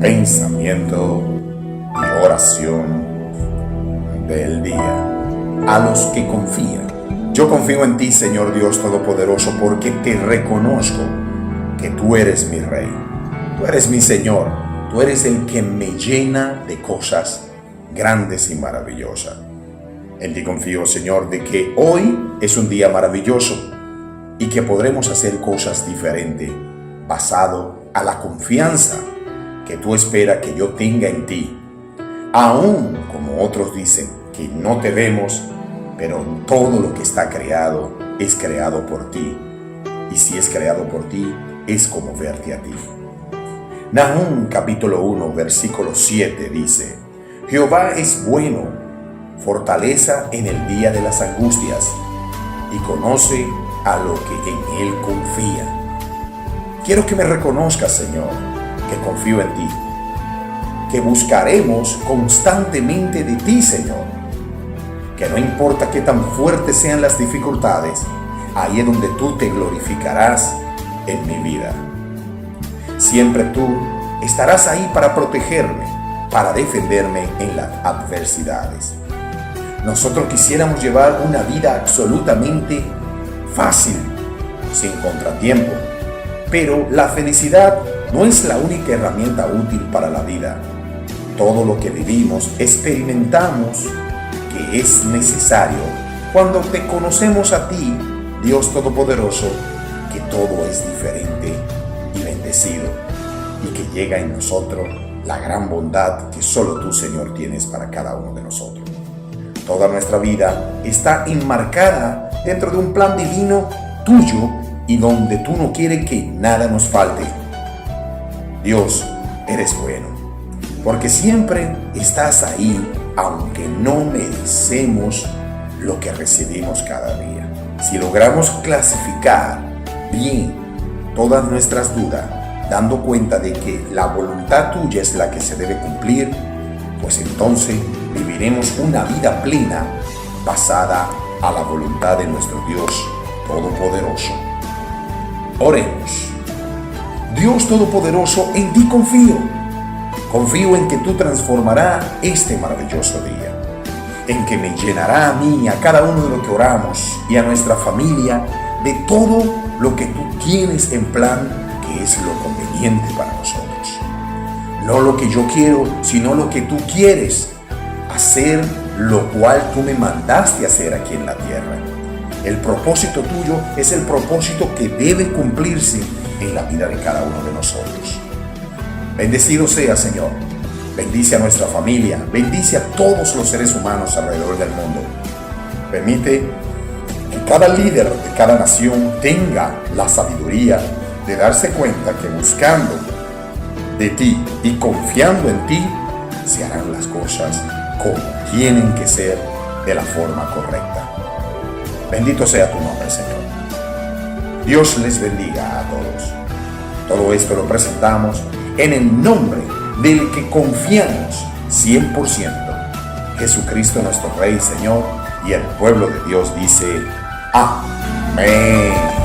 pensamiento y oración del día. A los que confían. Yo confío en ti, Señor Dios Todopoderoso, porque te reconozco que tú eres mi Rey. Tú eres mi Señor. Tú eres el que me llena de cosas grandes y maravillosas. En ti confío, Señor, de que hoy es un día maravilloso y que podremos hacer cosas diferentes basado a la confianza que tú esperas que yo tenga en ti. Aún como otros dicen que no te vemos, pero todo lo que está creado es creado por ti. Y si es creado por ti, es como verte a ti. Nahum capítulo 1 versículo 7 dice: Jehová es bueno, fortaleza en el día de las angustias, y conoce a lo que en él confía. Quiero que me reconozcas, Señor, que confío en ti, que buscaremos constantemente de ti, Señor, que no importa qué tan fuertes sean las dificultades, ahí es donde tú te glorificarás en mi vida. Siempre tú estarás ahí para protegerme, para defenderme en las adversidades. Nosotros quisiéramos llevar una vida absolutamente fácil, sin contratiempo, pero la felicidad no es la única herramienta útil para la vida. Todo lo que vivimos, experimentamos que es necesario cuando te conocemos a ti, Dios Todopoderoso, que todo es diferente y bendecido, y que llega en nosotros la gran bondad que solo tú, Señor, tienes para cada uno de nosotros. Toda nuestra vida está enmarcada dentro de un plan divino tuyo y donde tú no quieres que nada nos falte. Dios, eres bueno, porque siempre estás ahí, aunque no merecemos lo que recibimos cada día. Si logramos clasificar bien todas nuestras dudas, dando cuenta de que la voluntad tuya es la que se debe cumplir, pues entonces viviremos una vida plena basada a la voluntad de nuestro Dios Todopoderoso. Oremos. Dios Todopoderoso, en ti confío. Confío en que tú transformarás este maravilloso día, en que me llenará a mí, a cada uno de los que oramos y a nuestra familia de todo lo que tú tienes en plan, que es lo conveniente para nosotros. No lo que yo quiero, sino lo que tú quieres, hacer lo cual tú me mandaste hacer aquí en la tierra. El propósito tuyo es el propósito que debe cumplirse en la vida de cada uno de nosotros. Bendecido sea, Señor. Bendice a nuestra familia, bendice a todos los seres humanos alrededor del mundo. Permite que cada líder de cada nación tenga la sabiduría de darse cuenta que buscando de ti y confiando en ti, se harán las cosas como tienen que ser, de la forma correcta. Bendito sea tu nombre, Señor. Dios les bendiga a todos. Todo esto lo presentamos en el nombre del que confiamos 100%, Jesucristo nuestro Rey y Señor, y el pueblo de Dios dice: amén.